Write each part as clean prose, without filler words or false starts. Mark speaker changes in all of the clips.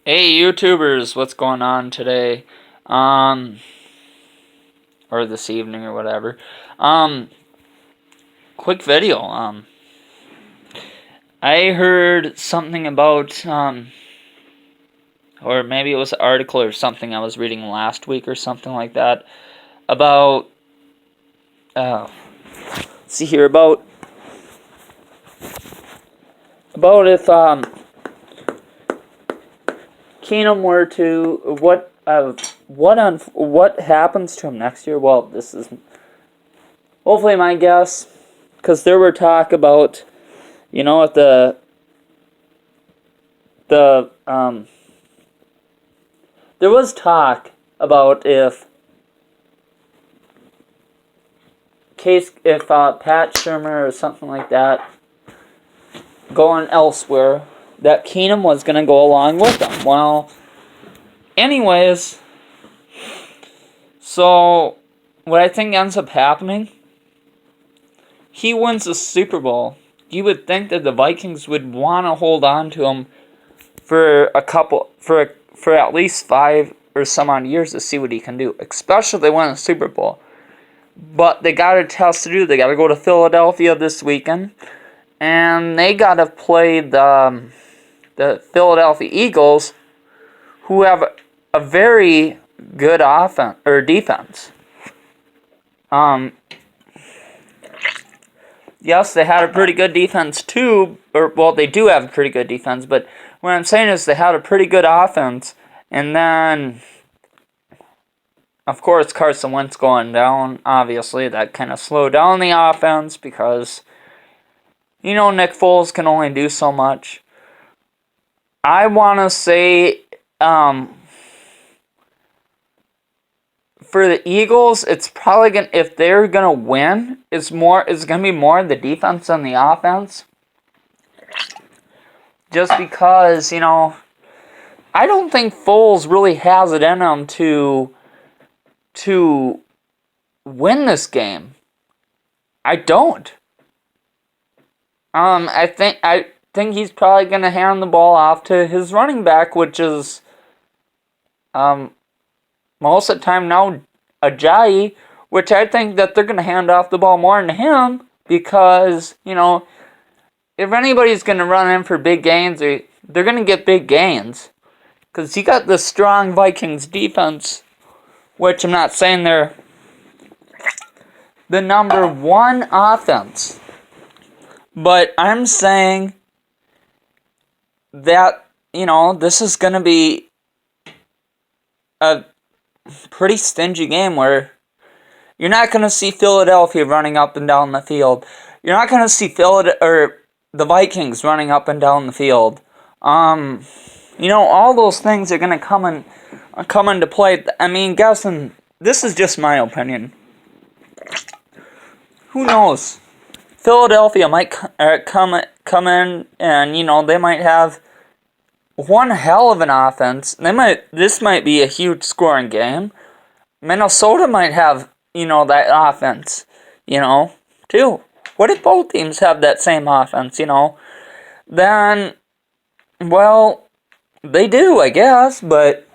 Speaker 1: Hey YouTubers, what's going on today? Um, or this evening or whatever. Um, Quick video. I heard something about, or maybe it was an article or something I was reading last week or something like that, about, see here, about if, Keenum were to, what happens to him next year? Well, this is hopefully my guess, because there were talk about, at the there was talk about if Pat Shermer or something like that going elsewhere, that Keenum was going to go along with them. Well, anyways, so what I think ends up happening, he wins the Super Bowl. You would think that the Vikings would want to hold on to him for for at least 5 or some odd years to see what he can do, especially if they win a Super Bowl. But they got a test to do. They got to go to Philadelphia this weekend, and they got to play the Philadelphia Eagles, who have a very good offense or defense. Yes, they had a pretty good defense too, they do have a pretty good defense, but what I'm saying is they had a pretty good offense, and then, of course, Carson Wentz going down, obviously, that kind of slowed down the offense because, Nick Foles can only do so much. I want to say, for the Eagles, it's probably going to, if they're going to win, it's going to be more the defense than the offense. Just because, I don't think Foles really has it in him to win this game. I don't. I think he's probably gonna hand the ball off to his running back, which is most of the time now Ajayi, which I think that they're gonna hand off the ball more to him because, if anybody's gonna run in for big gains, they're gonna get big gains. Because you got the strong Vikings defense, which I'm not saying they're the number one offense. But I'm saying that, this is going to be a pretty stingy game where you're not going to see Philadelphia running up and down the field. You're not going to see the Vikings running up and down the field. All those things are going to come into play. I mean, guessing, this is just my opinion. Who knows? Philadelphia might come in and, they might have one hell of an offense. This might be a huge scoring game. Minnesota might have, that offense, too. What if both teams have that same offense, Then, well, they do, I guess, but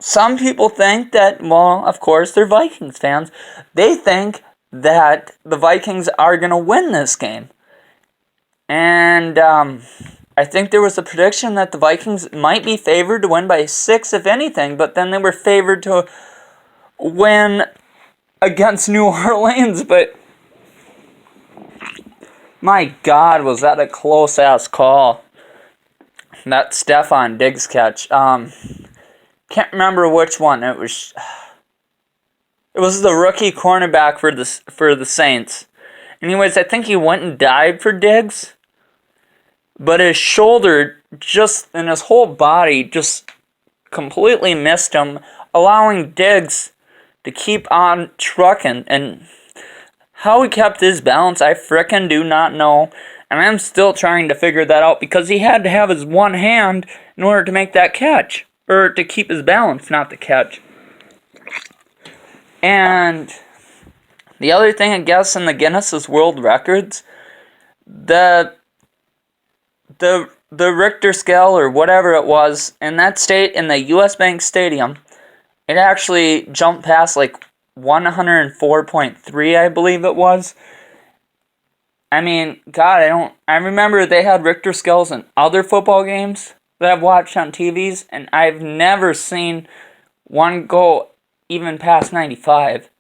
Speaker 1: some people think that, well, of course, they're Vikings fans. They think that the Vikings are going to win this game. And I think there was a prediction that the Vikings might be favored to win by 6, if anything, but then they were favored to win against New Orleans. But my God, was that a close-ass call. That Stefon Diggs catch. Can't remember which one. It was the rookie cornerback for the Saints. Anyways, I think he went and dived for Diggs, but his shoulder and his whole body just completely missed him, allowing Diggs to keep on trucking. And how he kept his balance, I frickin' do not know. And I'm still trying to figure that out because he had to have his one hand in order to make that catch. Or to keep his balance, not to catch. And the other thing, I guess, in the Guinness World Records, the the Richter scale or whatever it was in that state in the U.S. Bank Stadium, it actually jumped past like 104.3, I believe it was. I mean, God, I remember they had Richter scales in other football games that I've watched on TVs, and I've never seen one go even past 95.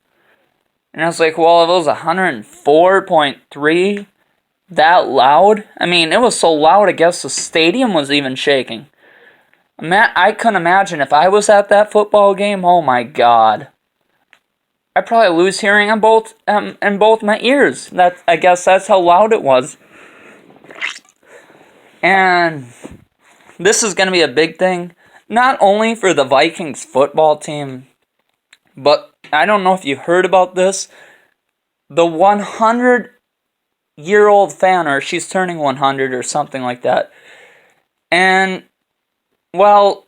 Speaker 1: And I was like, well, if it was 104.3 that loud, I mean, it was so loud, I guess the stadium was even shaking. I couldn't imagine if I was at that football game, oh my God. I'd probably lose hearing in both my ears. I guess that's how loud it was. And this is going to be a big thing, not only for the Vikings football team, but I don't know if you heard about this. The 100-year-old fan, or she's turning 100 or something like that. And, well,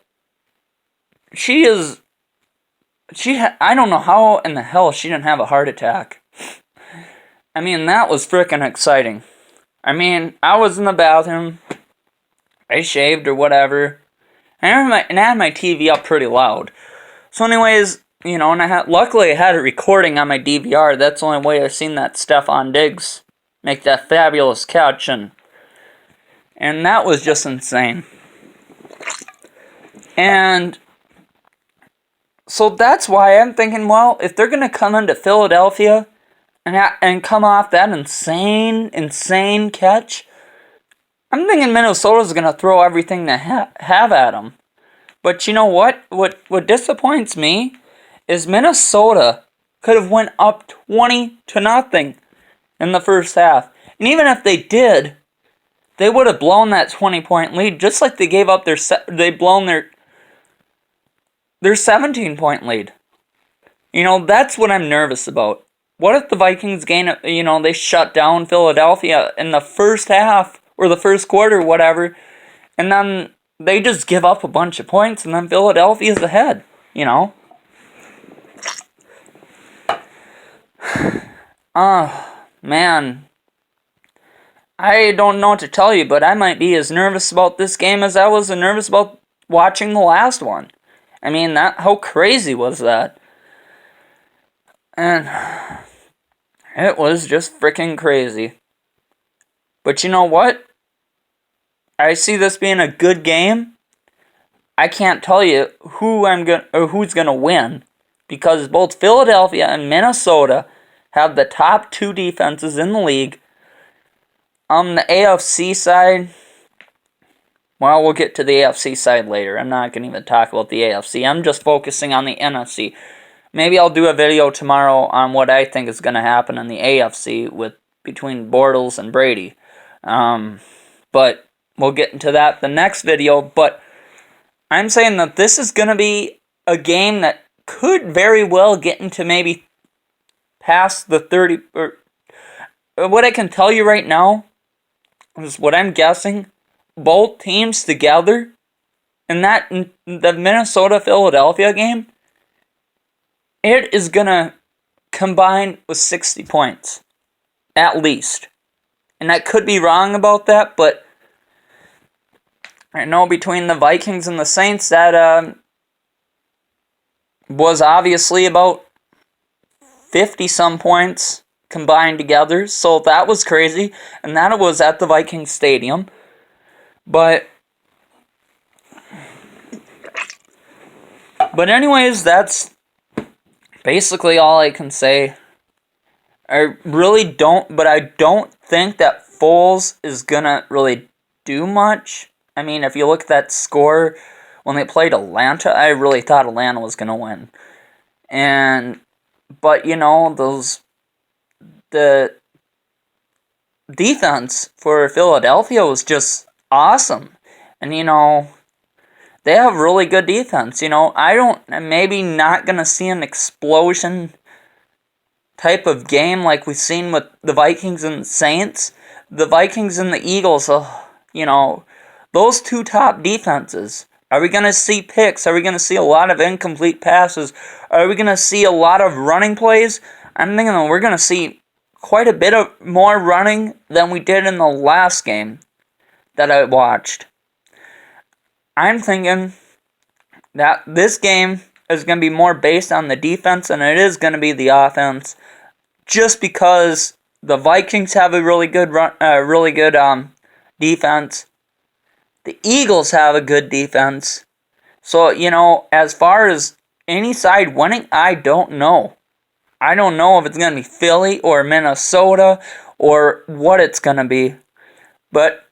Speaker 1: I don't know how in the hell she didn't have a heart attack. I mean, that was freaking exciting. I mean, I was in the bathroom. I shaved or whatever. And I had my TV up pretty loud. So anyways, and luckily I had it recording on my DVR. That's the only way I've seen that Stefon Diggs make that fabulous catch. And that was just insane. And so that's why I'm thinking, well, if they're going to come into Philadelphia and come off that insane catch, I'm thinking Minnesota's going to throw everything they have at them. But you know what? What disappoints me is Minnesota could have went up 20-0 in the first half. And even if they did, they would have blown that 20-point lead, just like they gave up their 17-point lead. That's what I'm nervous about. What if the Vikings they shut down Philadelphia in the first half or the first quarter, whatever, and then they just give up a bunch of points and then Philadelphia's ahead, Man. I don't know what to tell you, but I might be as nervous about this game as I was nervous about watching the last one. I mean, how crazy was that? And it was just freaking crazy. But you know what? I see this being a good game. I can't tell you who's gonna win, because both Philadelphia and Minnesota have the top two defenses in the league. On the AFC side, well, we'll get to the AFC side later. I'm not going to even talk about the AFC. I'm just focusing on the NFC. Maybe I'll do a video tomorrow on what I think is going to happen in the AFC between Bortles and Brady. But we'll get into that the next video. But I'm saying that this is going to be a game that could very well get into maybe past the 30. Or what I can tell you right now is what I'm guessing. Both teams together in the Minnesota-Philadelphia game, it is going to combine with 60 points, at least. And I could be wrong about that, but I know between the Vikings and the Saints, that was obviously about 50-some points combined together, so that was crazy, and that was at the Vikings Stadium. But anyways, that's basically all I can say. I don't think that Foles is gonna really do much. I mean, if you look at that score when they played Atlanta, I really thought Atlanta was gonna win. But the defense for Philadelphia was just awesome. And, they have really good defense. I'm maybe not going to see an explosion type of game like we've seen with the Vikings and the Saints. The Vikings and the Eagles, those two top defenses. Are we going to see picks? Are we going to see a lot of incomplete passes? Are we going to see a lot of running plays? I'm thinking that we're going to see quite a bit of more running than we did in the last game that I watched. I'm thinking that this game is going to be more based on the defense than it is going to be the offense, just because the Vikings have a really good defense. The Eagles have a good defense. So, as far as any side winning, I don't know. I don't know if it's going to be Philly or Minnesota or what it's going to be. But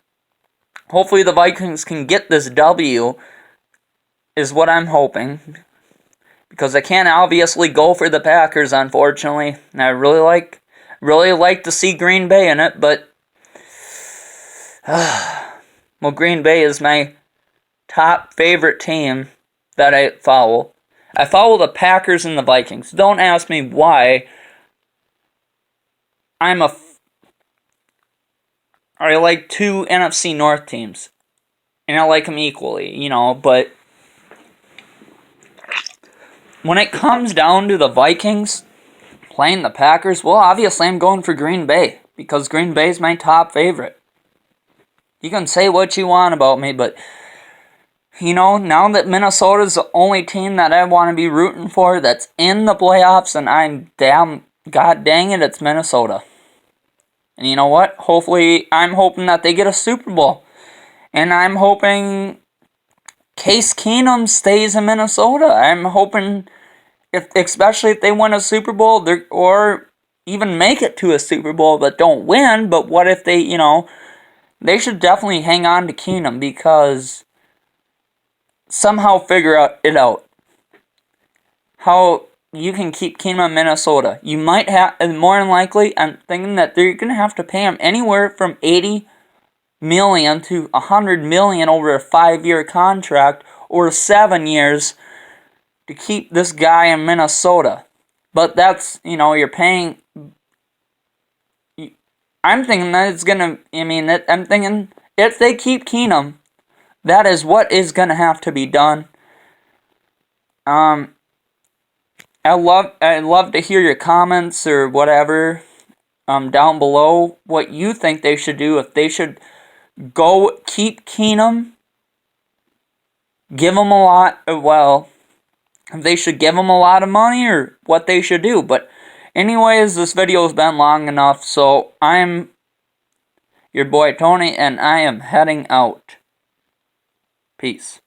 Speaker 1: hopefully the Vikings can get this W, is what I'm hoping. Because I can't obviously go for the Packers, unfortunately. And I really like to see Green Bay in it, but well, Green Bay is my top favorite team that I follow. I follow the Packers and the Vikings. Don't ask me why. I like two NFC North teams. And I like them equally, but when it comes down to the Vikings playing the Packers, well, obviously I'm going for Green Bay, because Green Bay is my top favorite. You can say what you want about me, but now that Minnesota's the only team that I want to be rooting for that's in the playoffs, and god dang it, it's Minnesota. And you know what? I'm hoping that they get a Super Bowl. And I'm hoping Case Keenum stays in Minnesota. I'm hoping, especially if they win a Super Bowl, or even make it to a Super Bowl but don't win, but what if they, they should definitely hang on to Keenum, because somehow figure it out. How you can keep Keenum in Minnesota. You might have, more than likely, I'm thinking that they're going to have to pay him anywhere from $80 million to $100 million over a 5-year contract, or 7 years, to keep this guy in Minnesota. But that's, you're paying. I'm thinking that it's going to, I'm thinking if they keep Keenum, that is what is going to have to be done. I'd love to hear your comments or whatever down below, what you think they should do. If they should go keep Keenum, give him a lot, if they should give him a lot of money, or what they should do. But anyways, this video has been long enough, so I'm your boy Tony, and I am heading out. Peace.